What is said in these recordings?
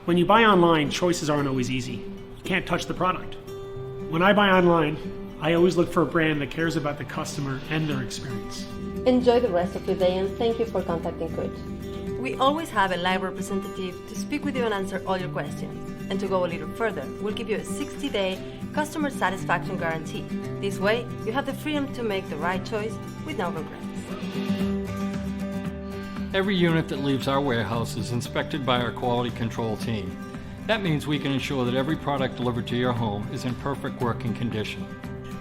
When you buy online, choices aren't always easy. You can't touch the product. When I buy online, I always look for a brand that cares about the customer and their experience. Enjoy the rest of your day and thank you for contacting Kucht. We always have a live representative to speak with you and answer all your questions. And to go a little further, we'll give you a 60-day customer satisfaction guarantee. This way, you have the freedom to make the right choice with no regrets. Every unit that leaves our warehouse is inspected by our quality control team. That means we can ensure that every product delivered to your home is in perfect working condition.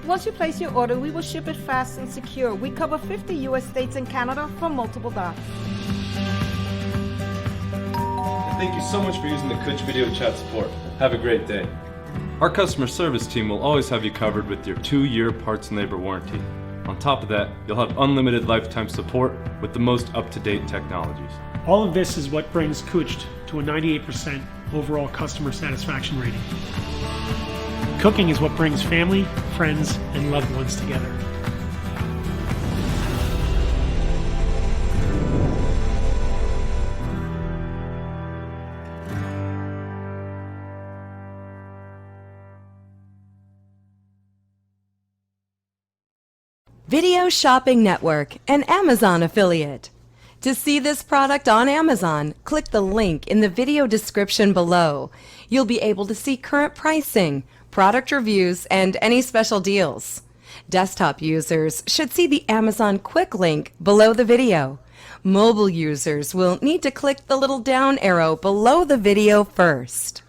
Once you place your order, we will ship it fast and secure. We cover 50 U.S. states and Canada from multiple docks. Thank you so much for using the Kucht video chat support. Have a great day. Our customer service team will always have you covered with your 2-year parts and labor warranty. On top of that, you'll have unlimited lifetime support with the most up-to-date technologies. All of this is what brings Kucht to a 98% overall customer satisfaction rating. Cooking is what brings family, friends, and loved ones together. Video Shopping Network, an Amazon affiliate. To see this product on Amazon, click the link in the video description below. You'll be able to see current pricing, product reviews, and any special deals. Desktop users should see the Amazon Quick link below the video. Mobile users will need to click the little down arrow below the video first.